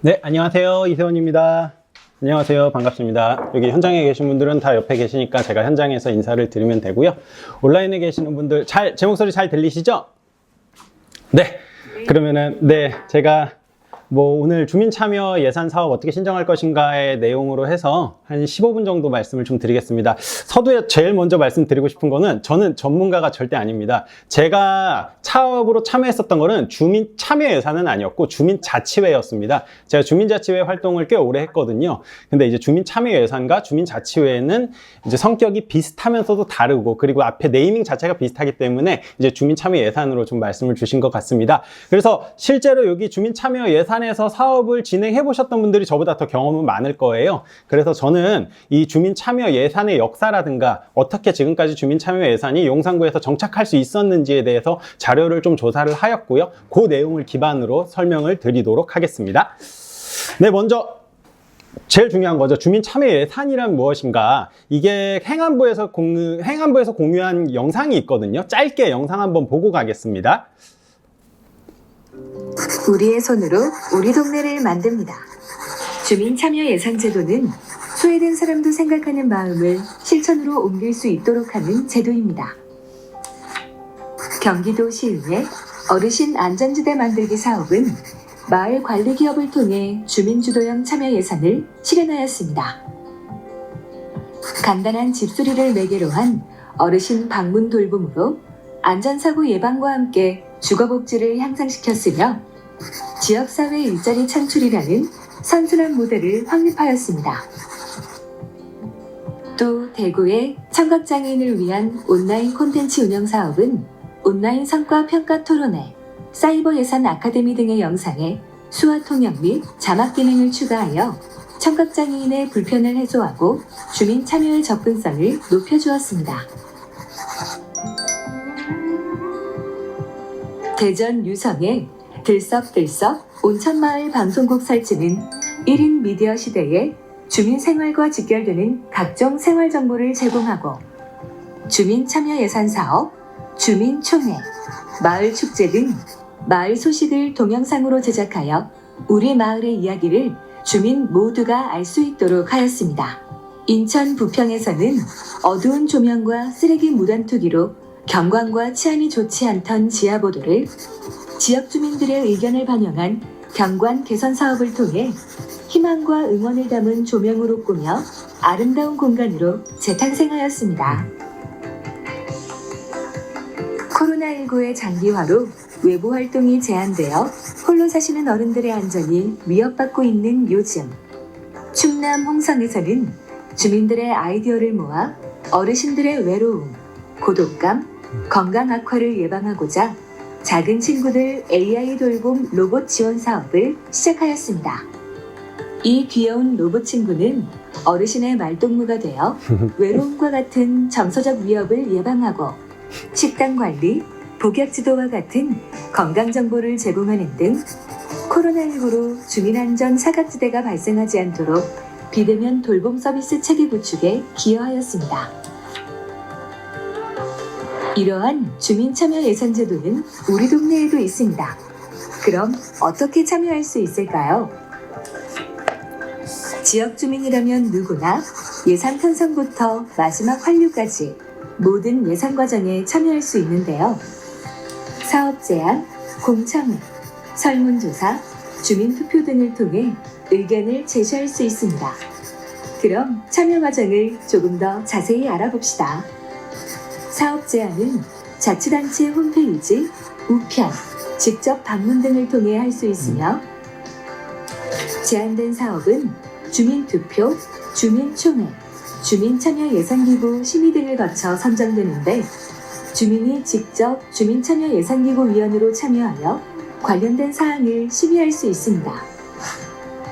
네, 안녕하세요. 이세훈입니다. 안녕하세요. 반갑습니다. 여기 현장에 계신 분들은 다 옆에 계시니까 제가 현장에서 인사를 드리면 되고요. 온라인에 계시는 분들 제 목소리 잘 들리시죠? 네. 그러면은 제가 오늘 주민참여 예산 사업 어떻게 신청할 것인가의 내용으로 해서 한 15분 정도 말씀을 좀 드리겠습니다. 서두에 제일 먼저 말씀드리고 싶은 거는 저는 전문가가 절대 아닙니다. 제가 사업으로 참여했었던 거는 주민참여 예산은 아니었고 주민자치회였습니다. 제가 주민자치회 활동을 꽤 오래 했거든요. 근데 이제 주민참여 예산과 주민자치회는 이제 성격이 비슷하면서도 다르고, 그리고 앞에 네이밍 자체가 비슷하기 때문에 이제 주민참여 예산으로 좀 말씀을 주신 것 같습니다. 그래서 실제로 여기 주민참여 예산에서 사업을 진행해 보셨던 분들이 저보다 더 경험은 많을 거예요. 그래서 저는 이 주민참여 예산의 역사라든가 어떻게 지금까지 주민참여 예산이 용산구에서 정착할 수 있었는지에 대해서 자료를 좀 조사를 하였고요. 그 내용을 기반으로 설명을 드리도록 하겠습니다. 네, 먼저 제일 중요한 거죠. 주민참여 예산이란 무엇인가? 이게 행안부에서 공유한 영상이 있거든요. 짧게 영상 한번 보고 가겠습니다. 우리의 손으로 우리 동네를 만듭니다. 주민참여 예산 제도는 소외된 사람도 생각하는 마음을 실천으로 옮길 수 있도록 하는 제도입니다. 경기도시의회 어르신 안전지대 만들기 사업은 마을 관리 기업을 통해 주민주도형 참여 예산을 실현하였습니다. 간단한 집수리를 매개로 한 어르신 방문 돌봄으로 안전사고 예방과 함께 주거복지를 향상시켰으며 지역사회 일자리 창출이라는 선순환 모델을 확립하였습니다. 또 대구의 청각장애인을 위한 온라인 콘텐츠 운영 사업은 온라인 성과 평가 토론회, 사이버 예산 아카데미 등의 영상에 수화 통역 및 자막 기능을 추가하여 청각장애인의 불편을 해소하고 주민 참여의 접근성을 높여주었습니다. 대전 유성의 들썩들썩 온천마을 방송국 설치는 1인 미디어 시대에 주민 생활과 직결되는 각종 생활 정보를 제공하고 주민 참여 예산 사업, 주민총회, 마을 축제 등 마을 소식을 동영상으로 제작하여 우리 마을의 이야기를 주민 모두가 알 수 있도록 하였습니다. 인천 부평에서는 어두운 조명과 쓰레기 무단 투기로 경관과 치안이 좋지 않던 지하보도를 지역 주민들의 의견을 반영한 경관 개선 사업을 통해 희망과 응원을 담은 조명으로 꾸며 아름다운 공간으로 재탄생하였습니다. 코로나19의 장기화로 외부 활동이 제한되어 홀로 사시는 어른들의 안전이 위협받고 있는 요즘, 충남 홍성에서는 주민들의 아이디어를 모아 어르신들의 외로움, 고독감, 건강 악화를 예방하고자 작은 친구들 AI 돌봄 로봇 지원 사업을 시작하였습니다. 이 귀여운 로봇 친구는 어르신의 말동무가 되어 외로움과 같은 정서적 위협을 예방하고 식단 관리, 복약 지도와 같은 건강 정보를 제공하는 등 코로나19로 주민안전 사각지대가 발생하지 않도록 비대면 돌봄 서비스 체계 구축에 기여하였습니다. 이러한 주민참여 예산 제도는 우리 동네에도 있습니다. 그럼 어떻게 참여할 수 있을까요? 지역 주민이라면 누구나 예산 편성부터 마지막 환류까지 모든 예산 과정에 참여할 수 있는데요. 사업 제안, 공청회, 설문조사, 주민투표 등을 통해 의견을 제시할 수 있습니다. 그럼 참여 과정을 조금 더 자세히 알아봅시다. 사업 제안은 자치단체 홈페이지, 우편, 직접 방문 등을 통해 할 수 있으며 제안된 사업은 주민투표, 주민총회, 주민참여 예산기구 심의 등을 거쳐 선정되는데 주민이 직접 주민참여 예산기구 위원으로 참여하여 관련된 사항을 심의할 수 있습니다.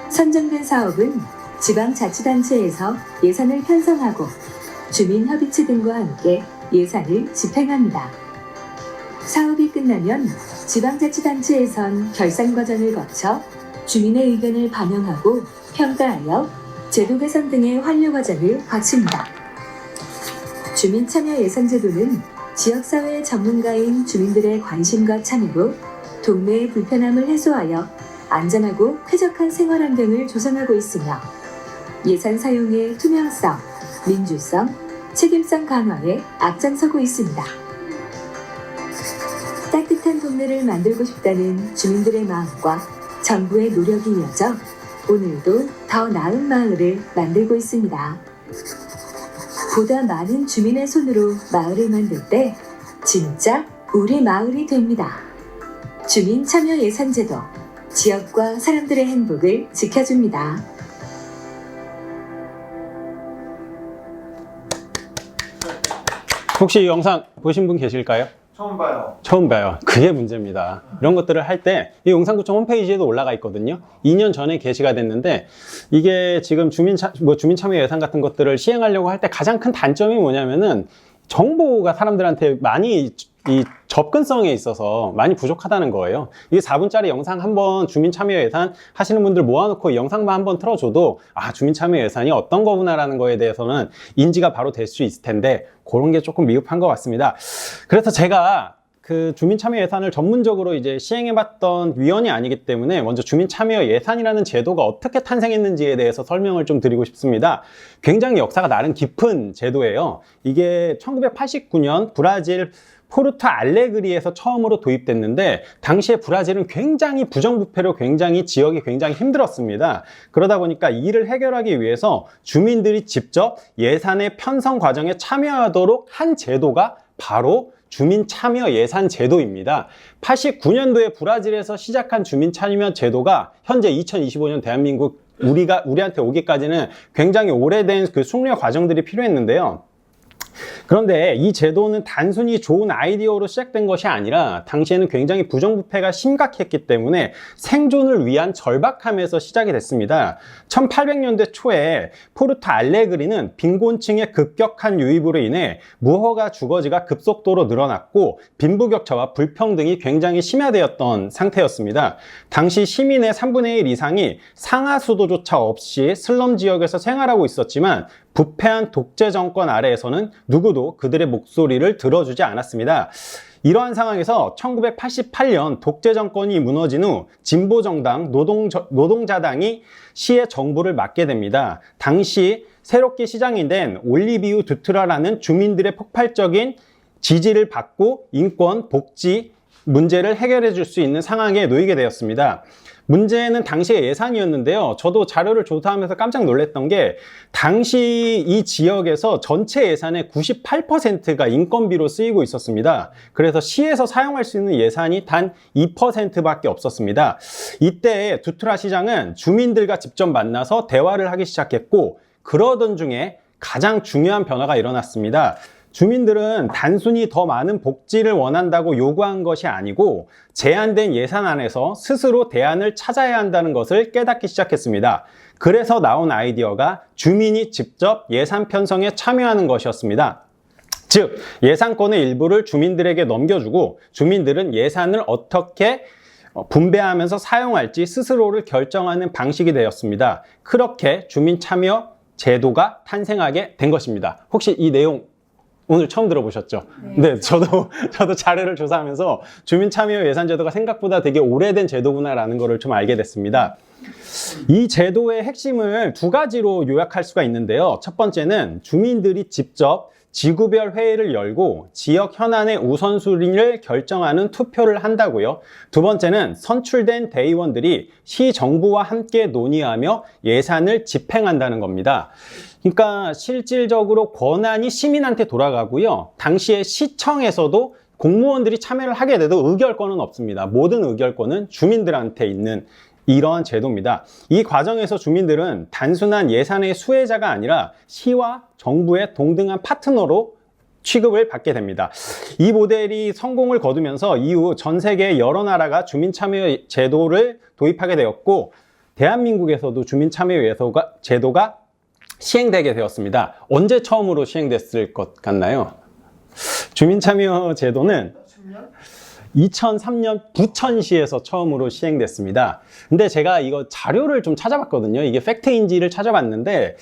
선정된 사업은 지방자치단체에서 예산을 편성하고 주민협의체 등과 함께 예산을 집행합니다. 사업이 끝나면 지방자치단체에선 결산 과정을 거쳐 주민의 의견을 반영하고 평가하여 제도 개선 등의 환류 과정을 거칩니다. 주민참여 예산제도는 지역사회 전문가인 주민들의 관심과 참여로 동네의 불편함을 해소하여 안전하고 쾌적한 생활 환경을 조성하고 있으며 예산 사용의 투명성, 민주성, 책임성 강화에 앞장서고 있습니다. 따뜻한 동네를 만들고 싶다는 주민들의 마음과 정부의 노력이 이어져 오늘도 더 나은 마을을 만들고 있습니다. 보다 많은 주민의 손으로 마을을 만들 때 진짜 우리 마을이 됩니다. 주민 참여 예산제도, 지역과 사람들의 행복을 지켜줍니다. 혹시 이 영상 보신 분 계실까요? 처음 봐요. 처음 봐요. 그게 문제입니다. 이런 것들을 할 때 이 용산구청 홈페이지에도 올라가 있거든요. 2년 전에 게시가 됐는데 이게 지금 주민 참여 예산 같은 것들을 시행하려고 할 때 가장 큰 단점이 뭐냐면은 정보가 사람들한테 많이 이 접근성에 있어서 많이 부족하다는 거예요. 이게 4분짜리 영상 한번 주민 참여 예산 하시는 분들 모아놓고 이 영상만 한번 틀어줘도 아, 주민 참여 예산이 어떤 거구나라는 거에 대해서는 인지가 바로 될 수 있을 텐데 그런 게 조금 미흡한 것 같습니다. 그래서 제가 그 주민 참여 예산을 전문적으로 이제 시행해봤던 위원이 아니기 때문에 먼저 주민 참여 예산이라는 제도가 어떻게 탄생했는지에 대해서 설명을 좀 드리고 싶습니다. 굉장히 역사가 나름 깊은 제도예요. 이게 1989년 브라질 포르투 알레그리에서 처음으로 도입됐는데 당시에 브라질은 굉장히 부정부패로 지역이 굉장히 힘들었습니다. 그러다 보니까 이를 해결하기 위해서 주민들이 직접 예산의 편성 과정에 참여하도록 한 제도가 바로 주민 참여 예산 제도입니다. 89년도에 브라질에서 시작한 주민 참여 제도가 현재 2025년 대한민국 우리한테 오기까지는 굉장히 오래된 그 숙려 과정들이 필요했는데요. 그런데 이 제도는 단순히 좋은 아이디어로 시작된 것이 아니라 당시에는 굉장히 부정부패가 심각했기 때문에 생존을 위한 절박함에서 시작이 됐습니다. 1800년대 초에 포르투 알레그리는 빈곤층의 급격한 유입으로 인해 무허가 주거지가 급속도로 늘어났고 빈부격차와 불평등이 굉장히 심화되었던 상태였습니다. 당시 시민의 3분의 1 이상이 상하수도조차 없이 슬럼 지역에서 생활하고 있었지만 부패한 독재 정권 아래에서는 누구도 그들의 목소리를 들어주지 않았습니다. 이러한 상황에서 1988년 독재 정권이 무너진 후 진보정당 노동자당이 시의 정부를 맡게 됩니다. 당시 새롭게 시장이 된 올리비우 두트라라는 주민들의 폭발적인 지지를 받고 인권, 복지 문제를 해결해 줄 수 있는 상황에 놓이게 되었습니다. 문제는 당시의 예산이었는데요. 저도 자료를 조사하면서 깜짝 놀랐던 게 당시 이 지역에서 전체 예산의 98%가 인건비로 쓰이고 있었습니다. 그래서 시에서 사용할 수 있는 예산이 단 2%밖에 없었습니다. 이때 두트라 시장은 주민들과 직접 만나서 대화를 하기 시작했고 그러던 중에 가장 중요한 변화가 일어났습니다. 주민들은 단순히 더 많은 복지를 원한다고 요구한 것이 아니고 제한된 예산 안에서 스스로 대안을 찾아야 한다는 것을 깨닫기 시작했습니다. 그래서 나온 아이디어가 주민이 직접 예산 편성에 참여하는 것이었습니다. 즉, 예산권의 일부를 주민들에게 넘겨주고 주민들은 예산을 어떻게 분배하면서 사용할지 스스로를 결정하는 방식이 되었습니다. 그렇게 주민 참여 제도가 탄생하게 된 것입니다. 혹시 이 내용 오늘 처음 들어보셨죠? 네, 저도 자료를 조사하면서 주민 참여 예산 제도가 생각보다 되게 오래된 제도구나라는 것을 좀 알게 됐습니다. 이 제도의 핵심을 두 가지로 요약할 수가 있는데요. 첫 번째는 주민들이 직접 지구별 회의를 열고 지역 현안의 우선순위를 결정하는 투표를 한다고요. 두 번째는 선출된 대의원들이 시정부와 함께 논의하며 예산을 집행한다는 겁니다. 그러니까 실질적으로 권한이 시민한테 돌아가고요. 당시에 시청에서도 공무원들이 참여를 하게 돼도 의결권은 없습니다. 모든 의결권은 주민들한테 있는 이러한 제도입니다. 이 과정에서 주민들은 단순한 예산의 수혜자가 아니라 시와 정부의 동등한 파트너로 취급을 받게 됩니다. 이 모델이 성공을 거두면서 이후 전 세계 여러 나라가 주민 참여 제도를 도입하게 되었고 대한민국에서도 주민 참여 제도가 시행되게 되었습니다. 언제 처음으로 시행됐을 것 같나요? 주민 참여 제도는 2003년 부천시에서 처음으로 시행됐습니다. 근데 제가 이거 자료를 좀 찾아봤거든요. 이게 팩트인지를 찾아봤는데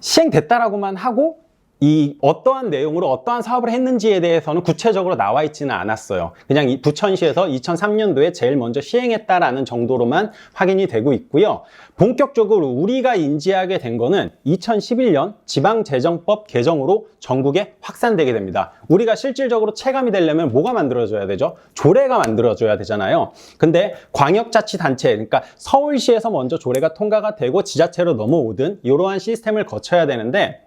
시행됐다라고만 하고 이 어떠한 내용으로 어떠한 사업을 했는지에 대해서는 구체적으로 나와 있지는 않았어요. 그냥 이 부천시에서 2003년도에 제일 먼저 시행했다라는 정도로만 확인이 되고 있고요. 본격적으로 우리가 인지하게 된 거는 2011년 지방재정법 개정으로 전국에 확산되게 됩니다. 우리가 실질적으로 체감이 되려면 뭐가 만들어져야 되죠? 조례가 만들어져야 되잖아요. 근데 광역자치단체, 그러니까 서울시에서 먼저 조례가 통과가 되고 지자체로 넘어오든 이러한 시스템을 거쳐야 되는데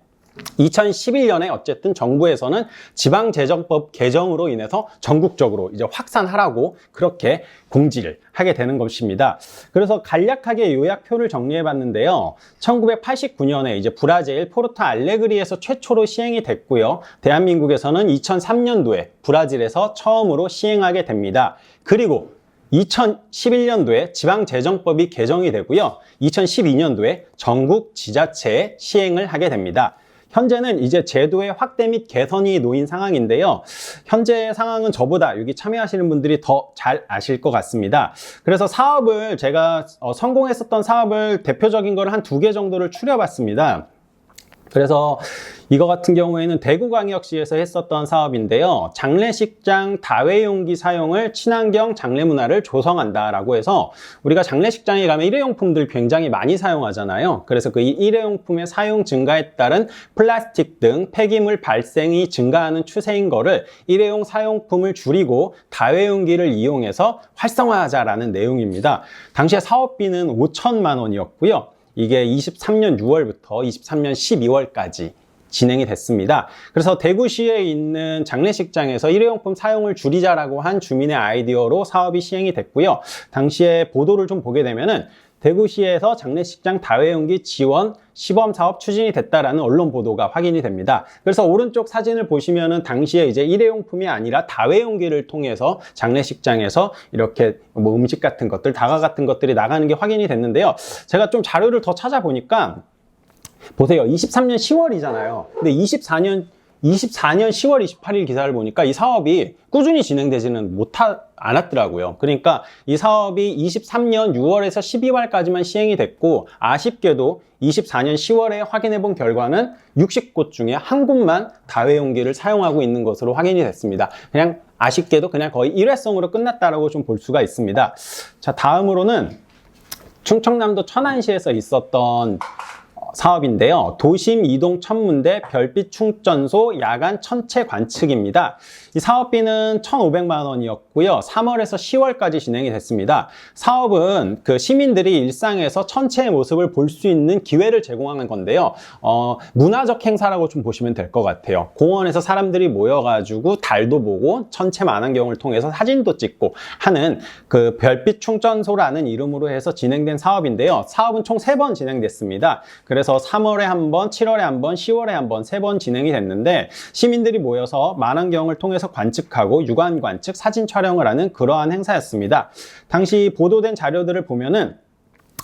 2011년에 어쨌든 정부에서는 지방재정법 개정으로 인해서 전국적으로 이제 확산하라고 그렇게 공지를 하게 되는 것입니다. 그래서 간략하게 요약표를 정리해 봤는데요. 1989년에 이제 브라질 포르토 알레그리에서 최초로 시행이 됐고요. 대한민국에서는 2003년도에 브라질에서 처음으로 시행하게 됩니다. 그리고 2011년도에 지방재정법이 개정이 되고요. 2012년도에 전국 지자체에 시행을 하게 됩니다. 현재는 이제 제도의 확대 및 개선이 놓인 상황인데요. 현재 상황은 저보다 여기 참여하시는 분들이 더 잘 아실 것 같습니다. 그래서 사업을 제가 성공했었던 사업을 대표적인 걸 한 2개 정도를 추려봤습니다. 그래서 이거 같은 경우에는 대구광역시에서 했었던 사업인데요. 장례식장 다회용기 사용을 친환경 장례문화를 조성한다라고 해서 우리가 장례식장에 가면 일회용품들 굉장히 많이 사용하잖아요. 그래서 그 일회용품의 사용 증가에 따른 플라스틱 등 폐기물 발생이 증가하는 추세인 거를 일회용 사용품을 줄이고 다회용기를 이용해서 활성화하자라는 내용입니다. 당시에 사업비는 5천만 원이었고요. 이게 23년 6월부터 23년 12월까지 진행이 됐습니다. 그래서 대구시에 있는 장례식장에서 일회용품 사용을 줄이자라고 한 주민의 아이디어로 사업이 시행이 됐고요. 당시에 보도를 좀 보게 되면은 대구시에서 장례식장 다회용기 지원 시범 사업 추진이 됐다라는 언론 보도가 확인이 됩니다. 그래서 오른쪽 사진을 보시면은 당시에 이제 일회용품이 아니라 다회용기를 통해서 장례식장에서 이렇게 뭐 음식 같은 것들, 다과 같은 것들이 나가는 게 확인이 됐는데요. 제가 좀 자료를 더 찾아보니까 보세요. 23년 10월이잖아요. 근데 24년 10월 28일 기사를 보니까 이 사업이 꾸준히 진행되지는 않았더라고요. 그러니까 이 사업이 23년 6월에서 12월까지만 시행이 됐고 아쉽게도 24년 10월에 확인해 본 결과는 60곳 중에 한 곳만 다회용기를 사용하고 있는 것으로 확인이 됐습니다. 그냥 아쉽게도 그냥 거의 일회성으로 끝났다라고 좀 볼 수가 있습니다. 자, 다음으로는 충청남도 천안시에서 있었던 사업인데요. 도심 이동 천문대 별빛 충전소 야간 천체 관측입니다. 이 사업비는 1,500만 원이었고요. 3월에서 10월까지 진행이 됐습니다. 사업은 그 시민들이 일상에서 천체의 모습을 볼 수 있는 기회를 제공하는 건데요. 문화적 행사라고 좀 보시면 될 것 같아요. 공원에서 사람들이 모여가지고 달도 보고 천체 만환경을 통해서 사진도 찍고 하는 그 별빛 충전소라는 이름으로 해서 진행된 사업인데요. 사업은 총 3번 진행됐습니다. 그래서 3월에 한 번, 7월에 한 번, 10월에 한 번, 3번 진행이 됐는데 시민들이 모여서 만환경을 통해서 관측하고 육안 관측, 사진 촬영을 하는 그러한 행사였습니다. 당시 보도된 자료들을 보면은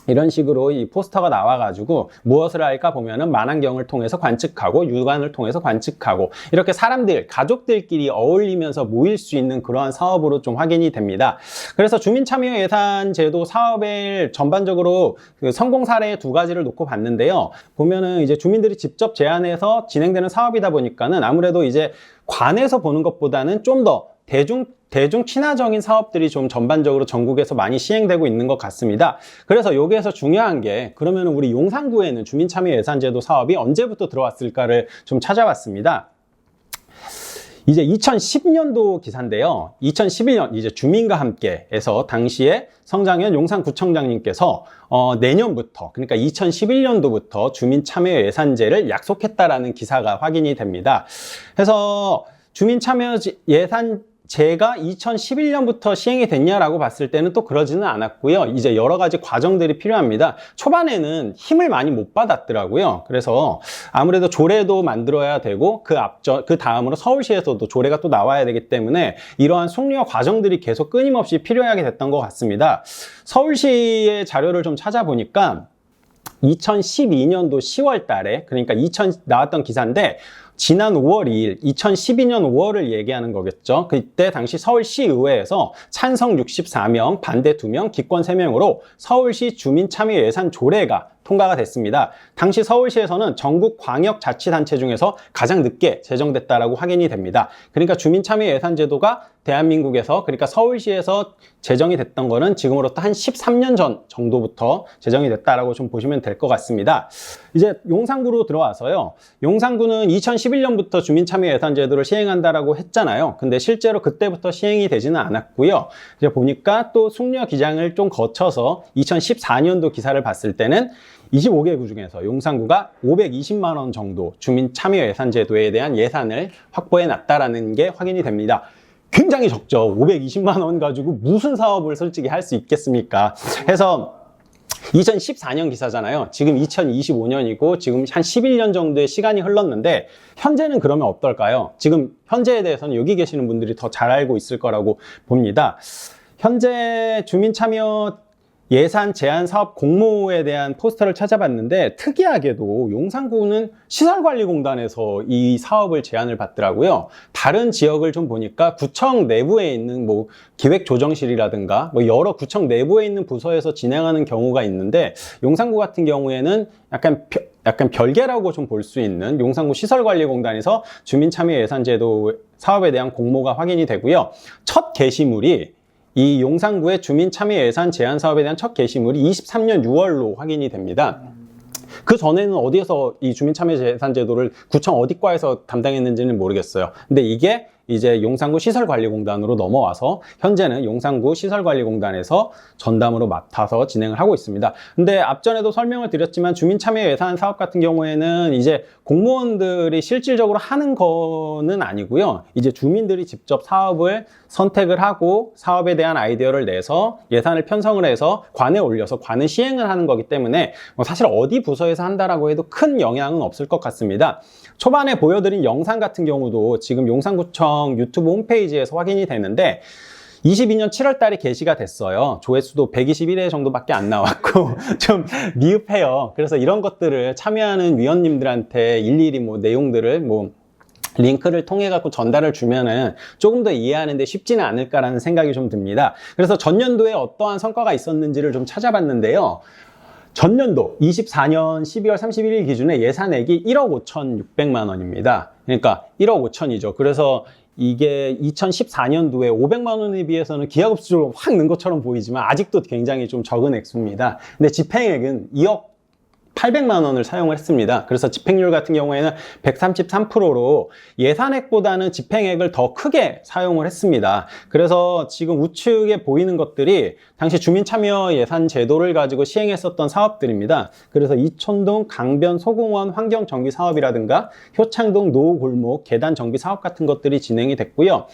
이런 식으로 이 포스터가 나와가지고 무엇을 할까 보면은 만환경을 통해서 관측하고 육안을 통해서 관측하고 이렇게 사람들, 가족들끼리 어울리면서 모일 수 있는 그러한 사업으로 좀 확인이 됩니다. 그래서 주민참여예산제도 사업을 전반적으로 그 성공 사례 2가지를 놓고 봤는데요. 보면은 이제 주민들이 직접 제안해서 진행되는 사업이다 보니까는 아무래도 이제 관에서 보는 것보다는 좀 더 대중 친화적인 사업들이 좀 전반적으로 전국에서 많이 시행되고 있는 것 같습니다. 그래서 여기에서 중요한 게 그러면 우리 용산구에는 주민참여예산제도 사업이 언제부터 들어왔을까를 좀 찾아봤습니다. 이제 2010년도 기사인데요. 2011년 이제 주민과 함께에서 당시에 성장현 용산구청장님께서 내년부터 그러니까 2011년도부터 주민참여예산제를 약속했다라는 기사가 확인이 됩니다. 그래서 주민참여예산제가 2011년부터 시행이 됐냐라고 봤을 때는 또 그러지는 않았고요. 이제 여러 가지 과정들이 필요합니다. 초반에는 힘을 많이 못 받았더라고요. 그래서 아무래도 조례도 만들어야 되고 그 다음으로 서울시에서도 조례가 또 나와야 되기 때문에 이러한 숙려 과정들이 계속 끊임없이 필요하게 됐던 것 같습니다. 서울시의 자료를 좀 찾아보니까 2012년도 10월 달에 그러니까 나왔던 기사인데 지난 5월 2일 2012년 5월을 얘기하는 거겠죠. 그때 당시 서울시의회에서 찬성 64명, 반대 2명, 기권 3명으로 서울시 주민참여예산 조례가 통과가 됐습니다. 당시 서울시에서는 전국 광역자치단체 중에서 가장 늦게 제정됐다라고 확인이 됩니다. 그러니까 주민참여예산제도가 대한민국에서, 그러니까 서울시에서 제정이 됐던 거는 지금으로부터 한 13년 전 정도부터 제정이 됐다라고 좀 보시면 될 것 같습니다. 이제 용산구로 들어와서요. 용산구는 2011년부터 주민참여예산제도를 시행한다라고 했잖아요. 근데 실제로 그때부터 시행이 되지는 않았고요. 이제 보니까 또 숙려 기장을 좀 거쳐서 2014년도 기사를 봤을 때는 25개 구 중에서 용산구가 520만 원 정도 주민참여예산제도에 대한 예산을 확보해 놨다라는 게 확인이 됩니다. 굉장히 적죠. 520만 원 가지고 무슨 사업을 솔직히 할 수 있겠습니까? 해서 2014년 기사잖아요. 지금 2025년이고 지금 한 11년 정도의 시간이 흘렀는데 현재는 그러면 어떨까요? 지금 현재에 대해서는 여기 계시는 분들이 더 잘 알고 있을 거라고 봅니다. 현재 주민참여 예산 제한 사업 공모에 대한 포스터를 찾아봤는데 특이하게도 용산구는 시설관리공단에서 이 사업을 제안을 받더라고요. 다른 지역을 좀 보니까 구청 내부에 있는 뭐 기획조정실이라든가 뭐 여러 구청 내부에 있는 부서에서 진행하는 경우가 있는데 용산구 같은 경우에는 약간 별개라고 좀 볼 수 있는 용산구 시설관리공단에서 주민참여예산제도 사업에 대한 공모가 확인이 되고요. 첫 게시물이 이 용산구의 주민참여예산 제한 사업에 대한 첫 게시물이 23년 6월로 확인이 됩니다. 그 전에는 어디에서 이 주민참여예산제도를 구청 어디 과에서 담당했는지는 모르겠어요. 근데 이게 이제 용산구 시설관리공단으로 넘어와서 현재는 용산구 시설관리공단에서 전담으로 맡아서 진행을 하고 있습니다. 근데 앞전에도 설명을 드렸지만 주민참여예산 사업 같은 경우에는 이제 공무원들이 실질적으로 하는 거는 아니고요. 이제 주민들이 직접 사업을 선택을 하고 사업에 대한 아이디어를 내서 예산을 편성을 해서 관에 올려서 관을 시행을 하는 거기 때문에 사실 어디 부서에서 한다라고 해도 큰 영향은 없을 것 같습니다. 초반에 보여드린 영상 같은 경우도 지금 용산구청 유튜브 홈페이지에서 확인이 되는데 22년 7월 달에 게시가 됐어요. 조회수도 121회 정도밖에 안 나왔고 좀 미흡해요. 그래서 이런 것들을 참여하는 위원님들한테 일일이 뭐 내용들을 뭐 링크를 통해 갖고 전달을 주면은 조금 더 이해하는데 쉽지는 않을까라는 생각이 좀 듭니다. 그래서 전년도에 어떠한 성과가 있었는지를 좀 찾아봤는데요. 전년도 24년 12월 31일 기준에 예산액이 1억 5,600만 원입니다. 그러니까 1억 5천이죠. 그래서 이게 2014년도에 500만 원에 비해서는 기하급수적으로 확 는 것처럼 보이지만 아직도 굉장히 좀 적은 액수입니다. 근데 집행액은 2억 800만 원을 사용을 했습니다. 그래서 집행률 같은 경우에는 133%로 예산액보다는 집행액을 더 크게 사용을 했습니다. 그래서 지금 우측에 보이는 것들이 당시 주민참여 예산 제도를 가지고 시행했었던 사업들입니다. 그래서 이촌동 강변 소공원 환경정비 사업이라든가 효창동 노후골목 계단 정비 사업 같은 것들이 진행이 됐고요.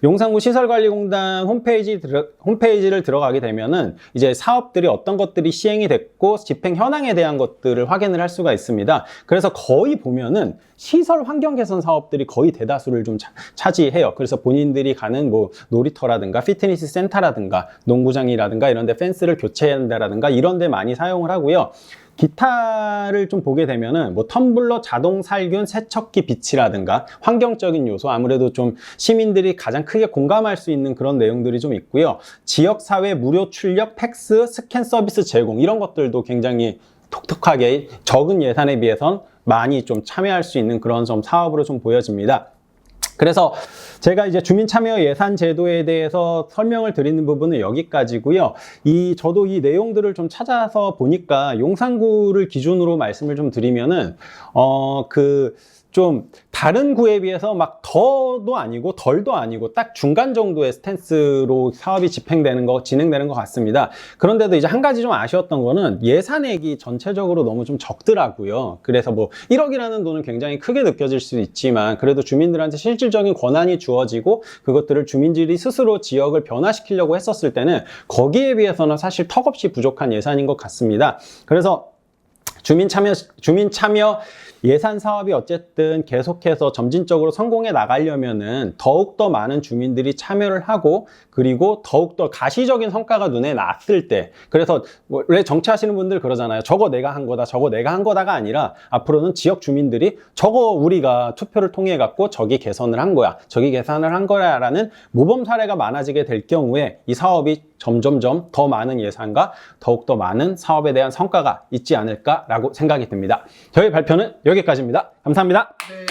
용산구 시설관리공단 홈페이지를 들어가게 되면은 이제 사업들이 어떤 것들이 시행이 됐고 집행 현황에 대한 것들을 확인을 할 수가 있습니다. 그래서 거의 보면은 시설 환경 개선 사업들이 거의 대다수를 좀 차지해요. 그래서 본인들이 가는 뭐 놀이터라든가 피트니스 센터라든가 농구장이라든가 이런 데 펜스를 교체해야 한다라든가 이런 데 많이 사용을 하고요. 기타를 좀 보게 되면은 뭐 텀블러, 자동 살균, 세척기 비치라든가 환경적인 요소, 아무래도 좀 시민들이 가장 크게 공감할 수 있는 그런 내용들이 좀 있고요. 지역사회 무료 출력, 팩스, 스캔 서비스 제공 이런 것들도 굉장히 독특하게 적은 예산에 비해선 많이 좀 참여할 수 있는 그런 좀 사업으로 좀 보여집니다. 그래서 제가 이제 주민참여 예산 제도에 대해서 설명을 드리는 부분은 여기까지고요. 저도 이 내용들을 좀 찾아서 보니까 용산구를 기준으로 말씀을 좀 드리면은 좀 다른 구에 비해서 막 더도 아니고 덜도 아니고 딱 중간 정도의 스탠스로 사업이 진행되는 것 같습니다. 그런데도 이제 한 가지 좀 아쉬웠던 거는 예산액이 전체적으로 너무 좀 적더라고요. 그래서 뭐 1억이라는 돈은 굉장히 크게 느껴질 수 있지만 그래도 주민들한테 실질적인 권한이 주어지고 그것들을 주민들이 스스로 지역을 변화시키려고 했었을 때는 거기에 비해서는 사실 턱없이 부족한 예산인 것 같습니다. 그래서 주민참여 예산 사업이 어쨌든 계속해서 점진적으로 성공해 나가려면은 더욱더 많은 주민들이 참여를 하고 그리고 더욱더 가시적인 성과가 눈에 났을 때 그래서 원래 정치하시는 분들 그러잖아요. 저거 내가 한 거다 저거 내가 한 거다가 아니라 앞으로는 지역 주민들이 저거 우리가 투표를 통해 갖고 저기 개선을 한 거야 저기 개선을 한 거야 라는 모범 사례가 많아지게 될 경우에 이 사업이 점점점 더 많은 예산과 더욱더 많은 사업에 대한 성과가 있지 않을까라고 생각이 듭니다. 저희 발표는 여기까지입니다. 감사합니다. 네.